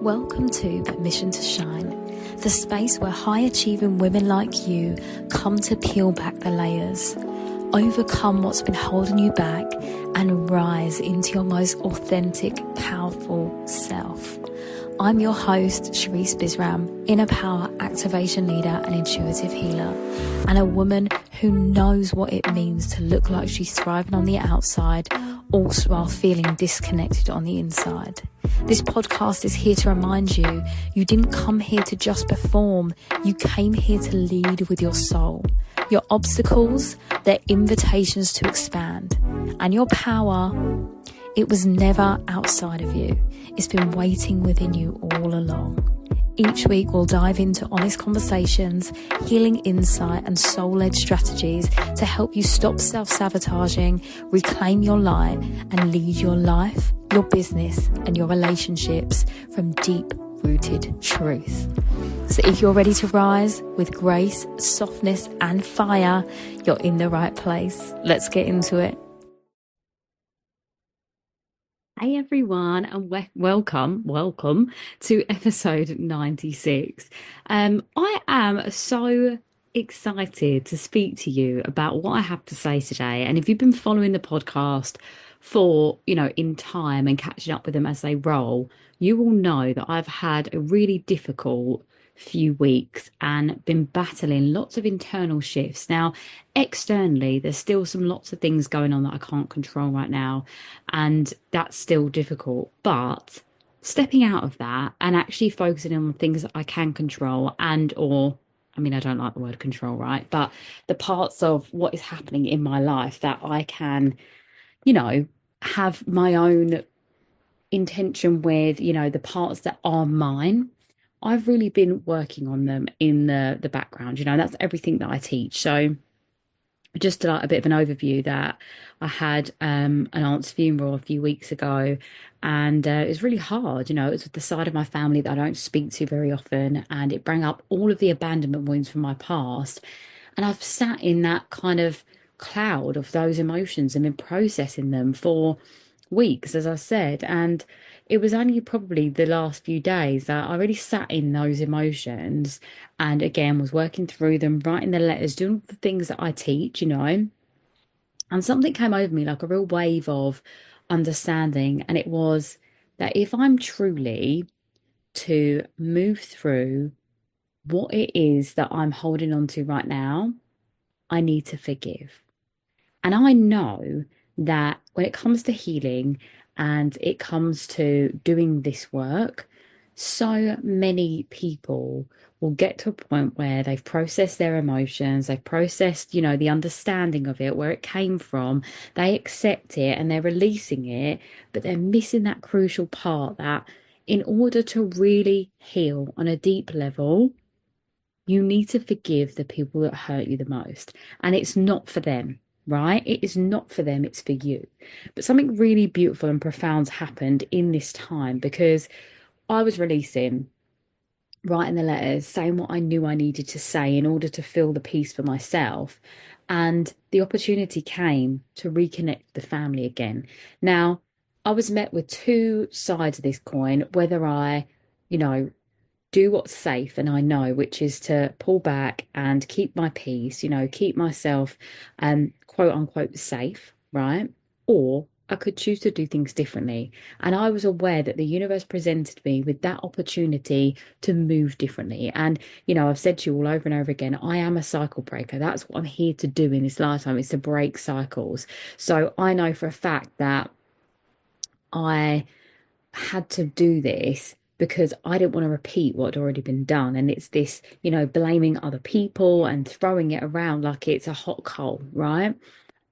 Welcome to Permission to Shine, the space where high-achieving women like you come to peel back the layers, overcome what's been holding you back, and rise into your most authentic, powerful self. I'm your host, Sharice Bisram, inner power activation leader and intuitive healer, and a woman who knows what it means to look like she's thriving on the outside, also while feeling disconnected on the inside. This podcast is here to remind you, you didn't come here to just perform, you came here to lead with your soul. Your obstacles, they're invitations to expand. And your power, it was never outside of you. It's been waiting within you all along. Each week we'll dive into honest conversations, healing insight and soul-led strategies to help you stop self-sabotaging, reclaim your light and lead your life, your business and your relationships from deep-rooted truth. So if you're ready to rise with grace, softness and fire, you're in the right place. Let's get into it. Hey everyone, and welcome to episode 96. I am so excited to speak to you about what I have to say today. And if you've been following the podcast for, in time and catching up with them as they roll, you will know that I've had a really difficult few weeks and been battling lots of internal shifts. Now, externally, there's still lots of things going on that I can't control right now, and that's still difficult. But stepping out of that and actually focusing on the things that I can control I don't like the word control, right? But the parts of what is happening in my life that I can, have my own intention with, the parts that are mine. I've really been working on them in the background, that's everything that I teach. So just a bit of an overview that I had an aunt's funeral a few weeks ago, and it was really hard. It was with the side of my family that I don't speak to very often, and it brought up all of the abandonment wounds from my past. And I've sat in that kind of cloud of those emotions and been processing them for weeks, as I said, and it was only probably the last few days that I really sat in those emotions and again was working through them, writing the letters, doing the things that I teach, and something came over me like a real wave of understanding, and it was that if I'm truly to move through what it is that I'm holding on to right now, I need to forgive. And I know that when it comes to healing and it comes to doing this work, so many people will get to a point where they've processed their emotions, they've processed, the understanding of it, where it came from, they accept it and they're releasing it, but they're missing that crucial part that in order to really heal on a deep level, you need to forgive the people that hurt you the most. And it's not for them. Right? It is not for them, it's for you. But something really beautiful and profound happened in this time, because I was writing the letters, saying what I knew I needed to say in order to feel the peace for myself. And the opportunity came to reconnect the family again. Now, I was met with two sides of this coin, whether I, do what's safe and I know, which is to pull back and keep my peace, keep myself quote unquote safe, right? Or I could choose to do things differently. And I was aware that the universe presented me with that opportunity to move differently. And, I've said to you all over and over again, I am a cycle breaker. That's what I'm here to do in this lifetime, is to break cycles. So I know for a fact that I had to do this because I didn't want to repeat what had already been done. And it's this, blaming other people and throwing it around like it's a hot coal, right?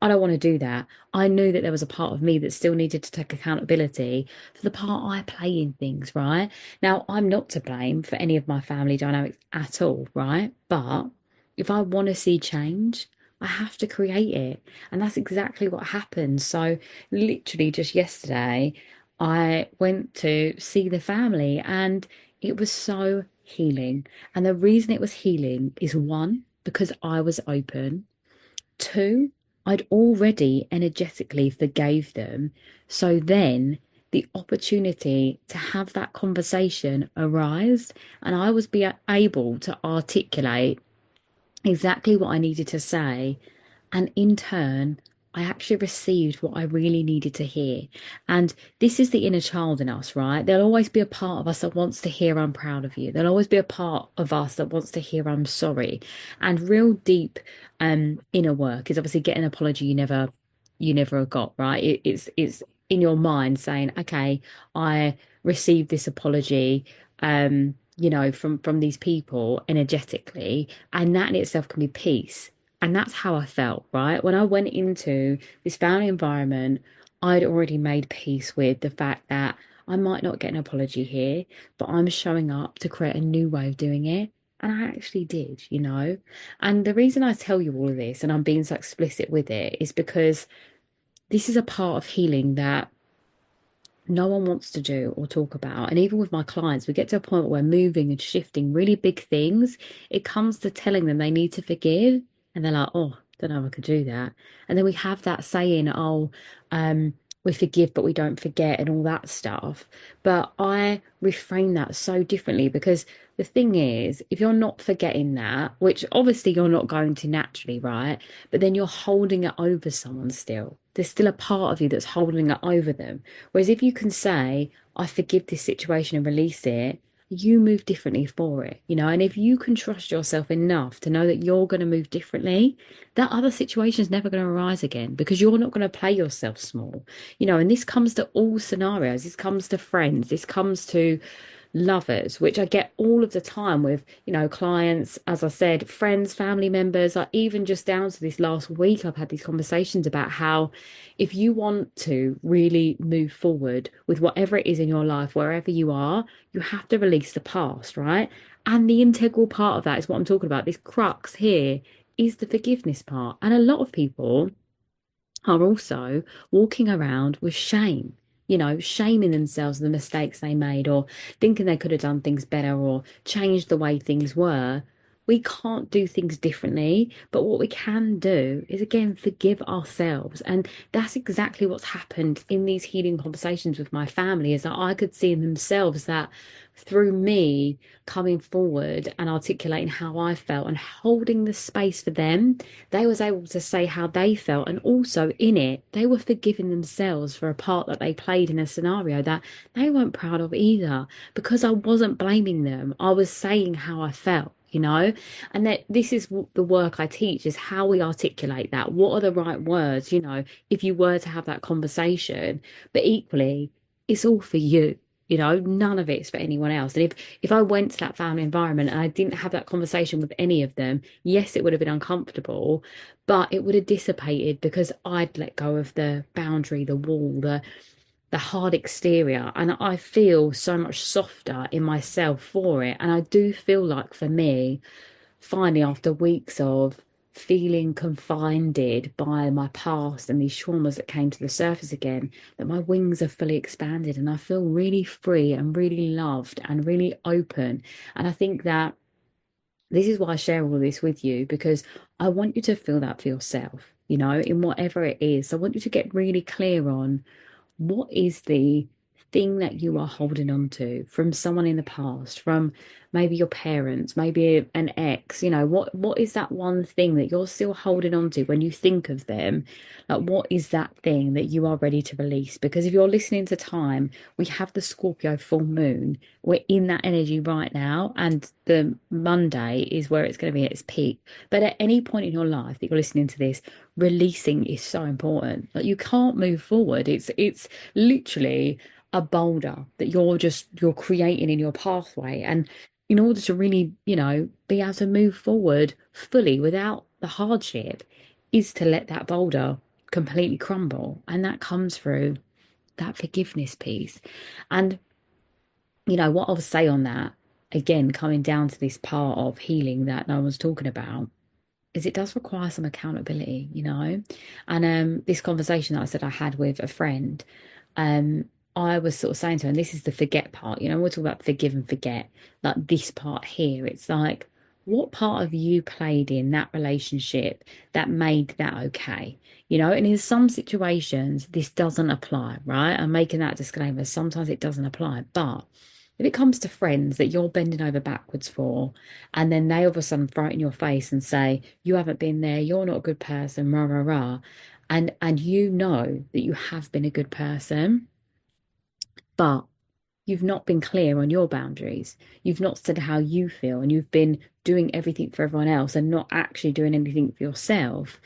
I don't want to do that. I knew that there was a part of me that still needed to take accountability for the part I play in things, right? Now, I'm not to blame for any of my family dynamics at all, right? But if I want to see change, I have to create it. And that's exactly what happened. So literally just yesterday, I went to see the family and it was so healing. And the reason it was healing is, one, because I was open. Two, I'd already energetically forgave them. So then the opportunity to have that conversation arise, and I was be able to articulate exactly what I needed to say. And in turn, I actually received what I really needed to hear. And this is the inner child in us, right? There'll always be a part of us that wants to hear, I'm proud of you. There'll always be a part of us that wants to hear, I'm sorry. And real deep inner work is obviously getting an apology you never got, right? It's in your mind saying, okay, I received this apology, from these people energetically, and that in itself can be peace. And that's how I felt, right? When I went into this family environment, I'd already made peace with the fact that I might not get an apology here, but I'm showing up to create a new way of doing it. And I actually did. And the reason I tell you all of this and I'm being so explicit with it is because this is a part of healing that no one wants to do or talk about. And even with my clients, we get to a point where we're moving and shifting really big things. It comes to telling them they need to forgive, and they're like, oh, don't know if I could do that. And then we have that saying, oh, we forgive, but we don't forget, and all that stuff. But I reframe that so differently because the thing is, if you're not forgetting that, which obviously you're not going to naturally, right? But then you're holding it over someone still. There's still a part of you that's holding it over them. Whereas if you can say, I forgive this situation and release it, you move differently for it. And if you can trust yourself enough to know that you're going to move differently, that other situation is never going to arise again because you're not going to play yourself small. And this comes to all scenarios. This comes to friends. This comes to lovers, which I get all of the time with clients, as I said, friends, family members, like even just down to this last week, I've had these conversations about how if you want to really move forward with whatever it is in your life, wherever you are, you have to release the past, right? And the integral part of that is what I'm talking about. This crux here is the forgiveness part. And a lot of people are also walking around with shame, shaming themselves for the mistakes they made or thinking they could have done things better or changed the way things were. We can't do things differently, but what we can do is again forgive ourselves. And that's exactly what's happened in these healing conversations with my family, is that I could see in themselves that through me coming forward and articulating how I felt and holding the space for them, they was able to say how they felt, and also in it they were forgiving themselves for a part that they played in a scenario that they weren't proud of either, because I wasn't blaming them. I was saying how I felt. And that this is the work I teach, is how we articulate that. What are the right words, if you were to have that conversation, but equally it's all for you. None of it's for anyone else. And if I went to that family environment and I didn't have that conversation with any of them, yes, it would have been uncomfortable, but it would have dissipated because I'd let go of the boundary, the wall, the hard exterior, and I feel so much softer in myself for it. And I do feel like for me, finally, after weeks of feeling confined by my past and these traumas that came to the surface again, that my wings are fully expanded and I feel really free and really loved and really open. And I think that this is why I share all of this with you, because I want you to feel that for yourself, in whatever it is. I want you to get really clear on what is the thing that you are holding on to from someone in the past, from maybe your parents, maybe an ex. What is that one thing that you're still holding on to when you think of them? Like, what is that thing that you are ready to release? Because if you're listening to time, we have the Scorpio full moon. We're in that energy right now, and the Monday is where it's going to be at its peak. But at any point in your life that you're listening to this, releasing is so important. Like, you can't move forward. It's literally a boulder that you're creating in your pathway. And in order to really, be able to move forward fully without the hardship, is to let that boulder completely crumble. And that comes through that forgiveness piece. And what I'll say on that, again, coming down to this part of healing that no one's talking about, is it does require some accountability. And this conversation that I said I had with a friend, I was sort of saying to her, and this is the forget part, we're talking about forgive and forget, like this part here. It's like, what part of you played in that relationship that made that okay? And in some situations, this doesn't apply, right? I'm making that disclaimer. Sometimes it doesn't apply. But if it comes to friends that you're bending over backwards for, and then they all of a sudden throw it in your face and say, you haven't been there, you're not a good person, rah, rah, rah. And you know that you have been a good person, but you've not been clear on your boundaries. You've not said how you feel, and you've been doing everything for everyone else and not actually doing anything for yourself.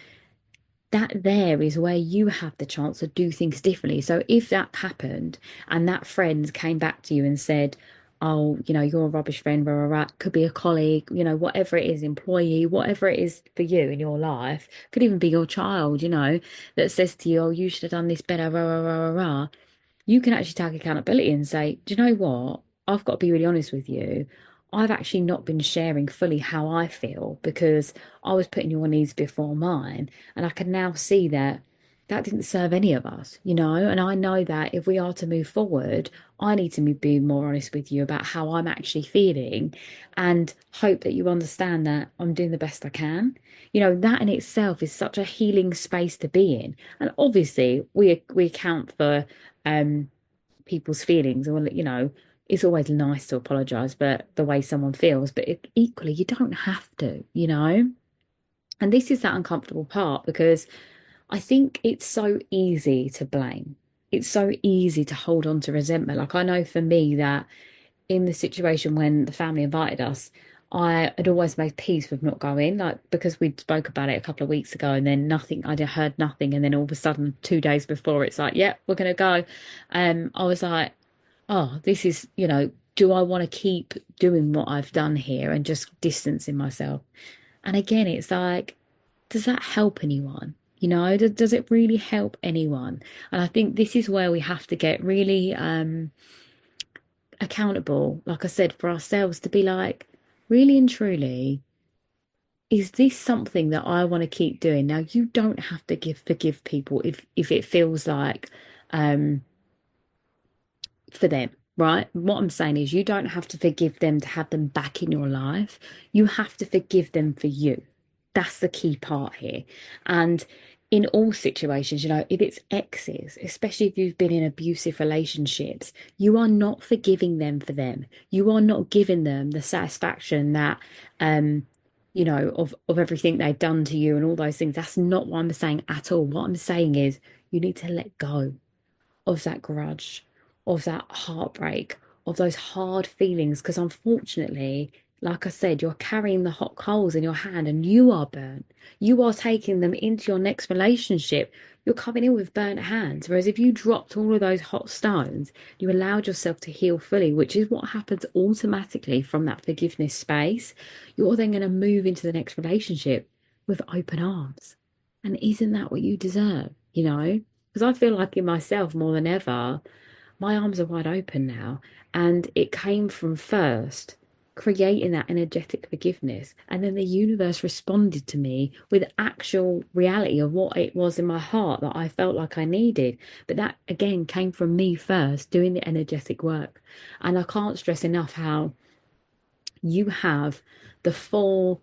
That there is where you have the chance to do things differently. So if that happened and that friend came back to you and said, oh, you're a rubbish friend, blah, blah, blah, could be a colleague, whatever it is, employee, whatever it is for you in your life, could even be your child, that says to you, oh, you should have done this better, rah, rah, rah, rah, rah. You can actually take accountability and say, do you know what? I've got to be really honest with you. I've actually not been sharing fully how I feel because I was putting your needs before mine. And I can now see that that didn't serve any of us, And I know that if we are to move forward, I need to be more honest with you about how I'm actually feeling and hope that you understand that I'm doing the best I can. That in itself is such a healing space to be in. And obviously, we account for people's feelings, or it's always nice to apologize for the way someone feels, but equally you don't have to. And this is that uncomfortable part, because I think it's so easy to blame. It's so easy to hold on to resentment. Like, I know for me that in the situation when the family invited us, I had always made peace with not going, like, because we spoke about it a couple of weeks ago, and then nothing, I'd heard nothing, and then all of a sudden 2 days before it's like, yeah, we're gonna go. I was like, oh, this is, do I want to keep doing what I've done here and just distancing myself? And again, it's like, does that help anyone? Does it really help anyone? And I think this is where we have to get really accountable, like I said, for ourselves, to be like, really and truly, is this something that I want to keep doing? Now, you don't have to forgive people if it feels like um for them, right? What I'm saying is, you don't have to forgive them to have them back in your life. You have to forgive them for you. That's the key part here. And in all situations, if it's exes, especially if you've been in abusive relationships, you are not forgiving them for them. You are not giving them the satisfaction that, of everything they've done to you and all those things. That's not what I'm saying at all. What I'm saying is, you need to let go of that grudge, of that heartbreak, of those hard feelings. Because unfortunately, like I said, you're carrying the hot coals in your hand and you are burnt. You are taking them into your next relationship. You're coming in with burnt hands. Whereas if you dropped all of those hot stones, you allowed yourself to heal fully, which is what happens automatically from that forgiveness space. You're then going to move into the next relationship with open arms. And isn't that what you deserve? Because I feel like in myself more than ever, my arms are wide open now. And it came from first creating that energetic forgiveness. And then the universe responded to me with actual reality of what it was in my heart that I felt like I needed. But that again came from me first doing the energetic work. And I can't stress enough how you have the full,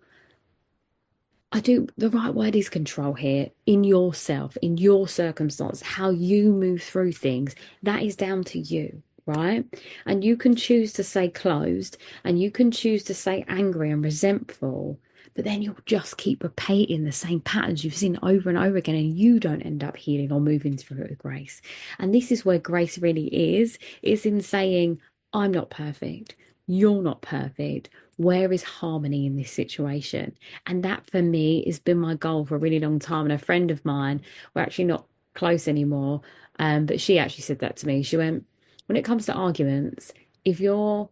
I do, the right word is control here, in yourself, in your circumstance, how you move through things. That is down to you, right? And you can choose to stay closed, and you can choose to stay angry and resentful, but then you'll just keep repeating the same patterns you've seen over and over again, and you don't end up healing or moving through it with grace. And this is where grace really is in saying, I'm not perfect. You're not perfect. Where is harmony in this situation? And that for me has been my goal for a really long time. And a friend of mine, we're actually not close anymore, but she actually said that to me. She went, when it comes to arguments, if you're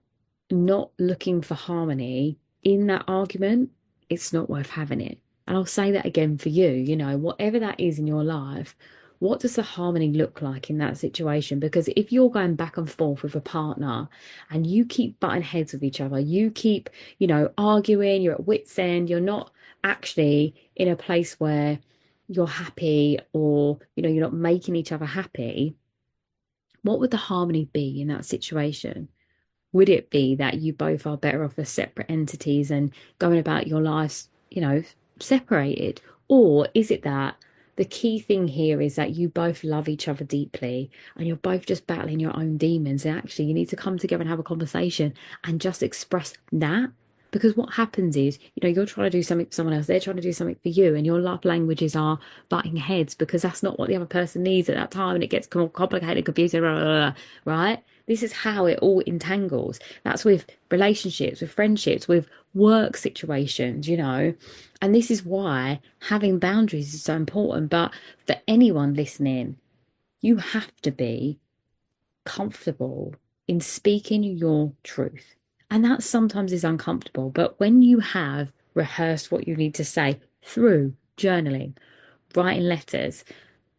not looking for harmony in that argument, it's not worth having it. And I'll say that again for you, whatever that is in your life, what does the harmony look like in that situation? Because if you're going back and forth with a partner and you keep butting heads with each other, you keep, arguing, you're at wit's end, you're not actually in a place where you're happy, or, you're not making each other happy, what would the harmony be in that situation? Would it be that you both are better off as separate entities and going about your lives, separated? Or is it that the key thing here is that you both love each other deeply and you're both just battling your own demons. And actually, you need to come together and have a conversation and just express that. Because what happens is, you're trying to do something for someone else, they're trying to do something for you, and your love languages are butting heads because that's not what the other person needs at that time, and it gets more complicated, confusing, blah, blah, blah, right? This is how it all entangles. That's with relationships, with friendships, with work situations. And this is why having boundaries is so important. But for anyone listening, you have to be comfortable in speaking your truth. And that sometimes is uncomfortable. But when you have rehearsed what you need to say through journaling, writing letters,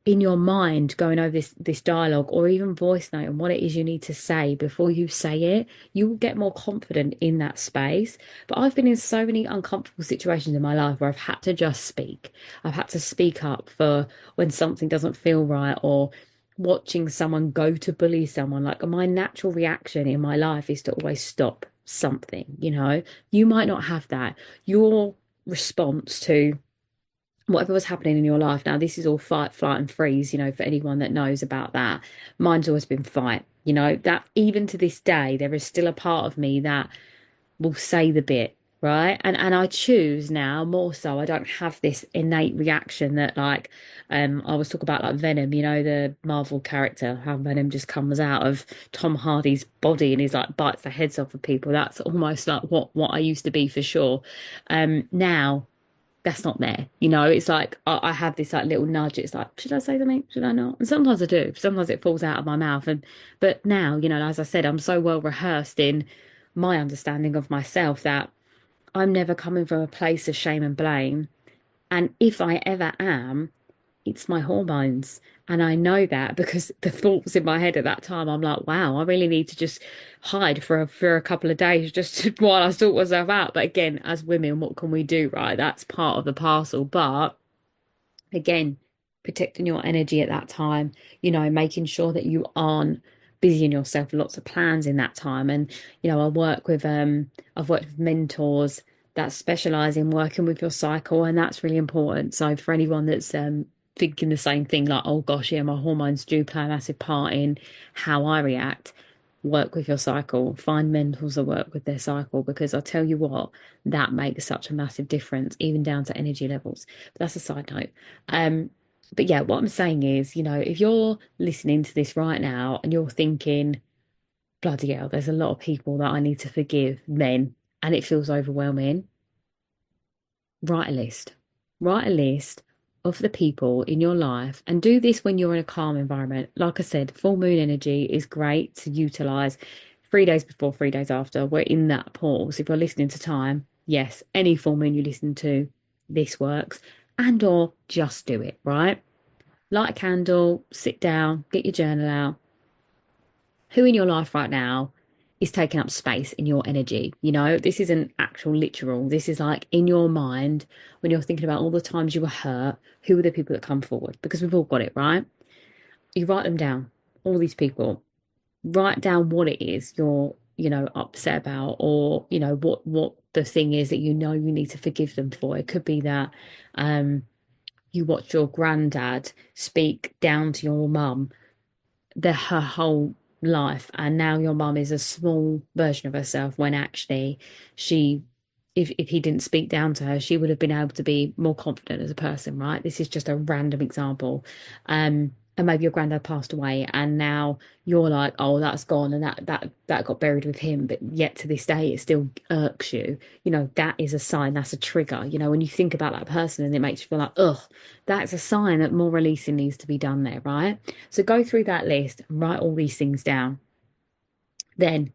in your mind going over this dialogue or even voice note and what it is you need to say before you say it, you will get more confident in that space. But I've been in so many uncomfortable situations in my life where I've had to just speak. I've had to speak up for when something doesn't feel right, or watching someone go to bully someone. Like, my natural reaction in my life is to always stop something. You might not have that. Your response to whatever was happening in your life. Now, this is all fight, flight, and freeze, for anyone that knows about that. Mine's always been fight, that even to this day, there is still a part of me that will say the bit, right? And I choose now more so. I don't have this innate reaction that, like, I was talking about, like, Venom, the Marvel character, how Venom just comes out of Tom Hardy's body and he's like bites the heads off of people. That's almost like what I used to be, for sure. Now that's not there. It's like I have this like little nudge. It's like, should I say something? Should I not? And sometimes I do. Sometimes it falls out of my mouth. But now, as I said, I'm so well rehearsed in my understanding of myself that I'm never coming from a place of shame and blame. And if I ever am, it's my hormones. And I know that because the thoughts in my head at that time, I'm like, wow, I really need to just hide for a couple of days just while I sort myself out. But again, as women, what can we do, right? That's part of the parcel. But again, protecting your energy at that time, making sure that you aren't busying yourself with lots of plans in that time. And I've worked with mentors that specialize in working with your cycle, and that's really important. So for anyone that's thinking the same thing, like, oh gosh, yeah, my hormones do play a massive part in how I react, work with your cycle, find mentors that work with their cycle, because I tell you what, that makes such a massive difference, even down to energy levels. But that's a side note. But yeah, what I'm saying is, if you're listening to this right now and you're thinking, bloody hell, there's a lot of people that I need to forgive, then, and it feels overwhelming, write a list. Write a list of the people in your life, and do this when you're in a calm environment. Like I said, full moon energy is great to utilize 3 days before, 3 days after. We're in that pause. If you're listening to time, yes, any full moon you listen to, this works. And or just do it, right? Light a candle, sit down, get your journal out. Who in your life right now is taking up space in your energy? This isn't actual literal. This is like in your mind, when you're thinking about all the times you were hurt, who are the people that come forward? Because we've all got it, right? You write them down, all these people. Write down what it is you're, upset about, or, what the thing is that you need to forgive them for. It could be that you watched your granddad speak down to your mum her whole life, and now your mum is a small version of herself, when actually she, if he didn't speak down to her, she would have been able to be more confident as a person, right? This is just a random example. And maybe your granddad passed away and now you're like, oh, that's gone, and that got buried with him, but yet to this day it still irks you. That is a sign, that's a trigger. When you think about that person and it makes you feel like, ugh, that's a sign that more releasing needs to be done there, right? So go through that list and write all these things down. Then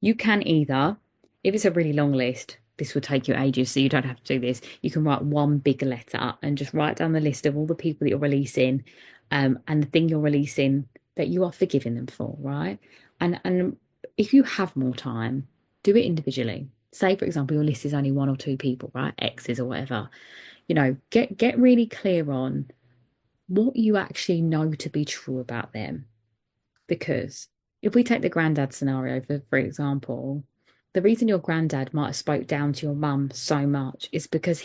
you can either, if it's a really long list, this will take you ages, so you don't have to do this. You can write one big letter and just write down the list of all the people that you're releasing, and the thing you're releasing that you are forgiving them for, right? And if you have more time, do it individually. Say, for example, your list is only one or two people, right? Exes or whatever. Get really clear on what you actually know to be true about them. Because if we take the granddad scenario, for example, the reason your granddad might have spoke down to your mum so much is because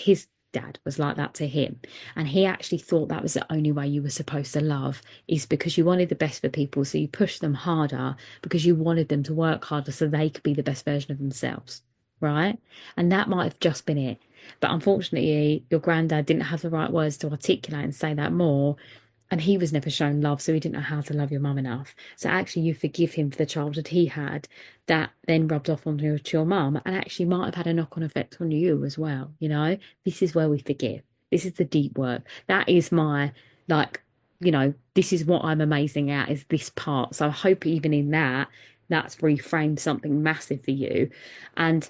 dad was like that to him. And he actually thought that was the only way you were supposed to love, is because you wanted the best for people. So you pushed them harder because you wanted them to work harder so they could be the best version of themselves. Right. And that might have just been it. But unfortunately, your granddad didn't have the right words to articulate and say that more. And he was never shown love, so he didn't know how to love your mum enough. So actually, you forgive him for the childhood he had that then rubbed off onto your mum, and actually might have had a knock-on effect on you as well. You know, this is where we forgive. This is the deep work. That is my, like, you know, this is what I'm amazing at, is this part. So I hope even in that, that's reframed something massive for you. And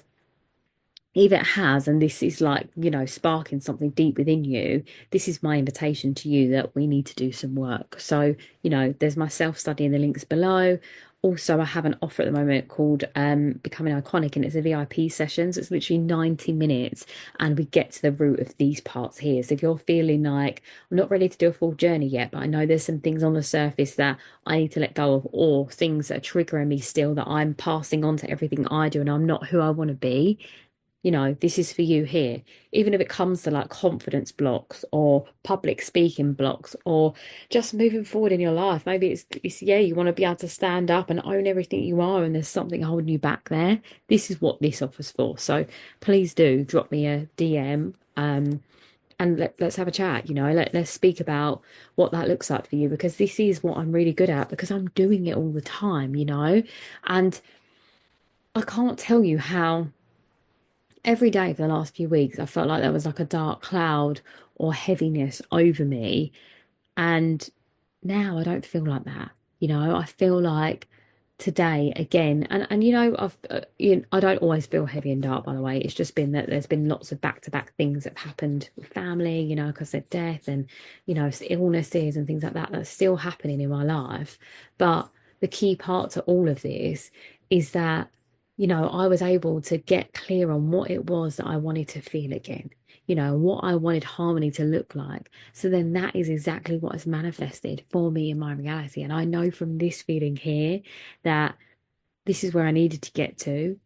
if it has, and this is like, you know, sparking something deep within you, this is my invitation to you that we need to do some work. So, you know, there's my self-study in the links below. Also, I have an offer at the moment called Becoming Iconic, and it's a VIP session. So it's literally 90 minutes and we get to the root of these parts here. So if you're feeling like, I'm not ready to do a full journey yet, but I know there's some things on the surface that I need to let go of, or things that are triggering me still that I'm passing on to everything I do and I'm not who I want to be, you know, this is for you here. Even if it comes to like confidence blocks or public speaking blocks or just moving forward in your life. Maybe it's yeah, you want to be able to stand up and own everything you are and there's something holding you back there. This is what this offers for. So please do drop me a DM and let's have a chat, you know, let's speak about what that looks like for you, because this is what I'm really good at, because I'm doing it all the time, you know. And I can't tell you how every day for the last few weeks, I felt like there was like a dark cloud or heaviness over me. And now I don't feel like that. You know, I feel like today again, and you know, I don't always feel heavy and dark, by the way. It's just been that there's been lots of back-to-back things that have happened with family, you know, because of death and, you know, illnesses and things like that that's still happening in my life. But the key part to all of this is that, you know, I was able to get clear on what it was that I wanted to feel again, you know, what I wanted harmony to look like. So then that is exactly what has manifested for me in my reality. And I know from this feeling here that this is where I needed to get to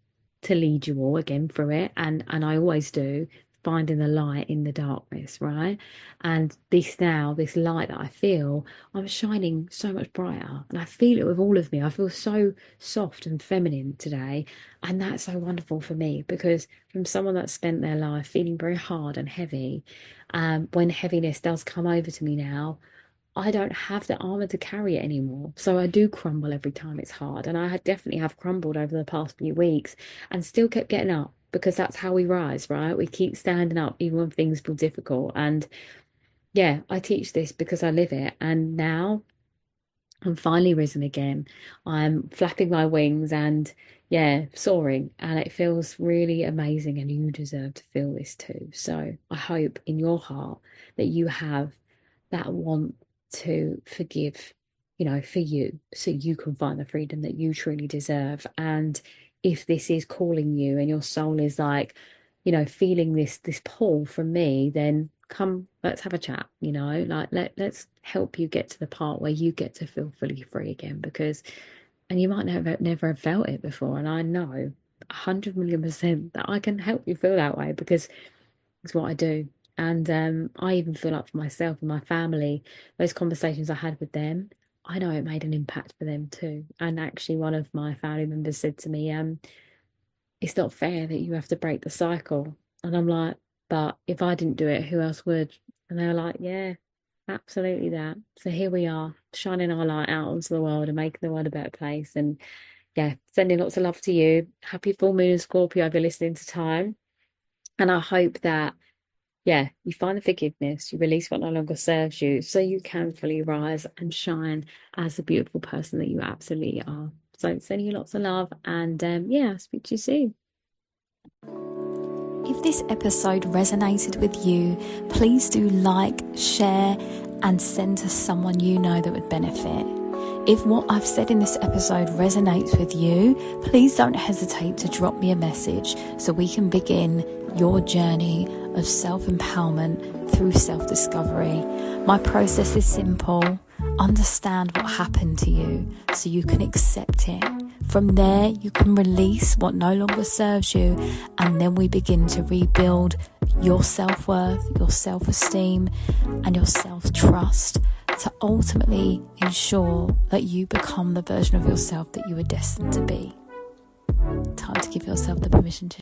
lead you all again through it. And I always do, finding the light in the darkness, right? And this light that I feel, I'm shining so much brighter, and I feel it with all of me. I feel so soft and feminine today, and that's so wonderful for me, because from someone that spent their life feeling very hard and heavy, when heaviness does come over to me now, I don't have the armor to carry it anymore. So I do crumble every time it's hard. And I definitely have crumbled over the past few weeks and still kept getting up, because that's how we rise, right? We keep standing up even when things feel difficult. And yeah, I teach this because I live it. And now I'm finally risen again. I'm flapping my wings and yeah, soaring. And it feels really amazing. And you deserve to feel this too. So I hope in your heart that you have that want to forgive, you know, for you, so you can find the freedom that you truly deserve. And if this is calling you and your soul is like, you know, feeling this pull from me, then come, let's have a chat, you know, like let's help you get to the part where you get to feel fully free again. Because, and you might never have felt it before, and I know 100,000,000% that I can help you feel that way, because it's what I do. And I even feel like for myself and my family, those conversations I had with them, I know it made an impact for them too. And actually, one of my family members said to me, it's not fair that you have to break the cycle. And I'm like, but if I didn't do it, who else would? And they were like, yeah, absolutely that. So here we are, shining our light out onto the world and making the world a better place. And yeah, sending lots of love to you. Happy full moon in Scorpio if you're listening to time. And I hope that, yeah, you find the forgiveness, you release what no longer serves you, so you can fully rise and shine as the beautiful person that you absolutely are. So sending you lots of love, and yeah, I'll speak to you soon. If this episode resonated with you, please do like, share, and send to someone you know that would benefit. If what I've said in this episode resonates with you, please don't hesitate to drop me a message so we can begin your journey of self-empowerment through self-discovery. My process is simple. Understand what happened to you so you can accept it. From there, you can release what no longer serves you, and then we begin to rebuild your self-worth, your self-esteem, and your self-trust to ultimately ensure that you become the version of yourself that you were destined to be. Time to give yourself the permission to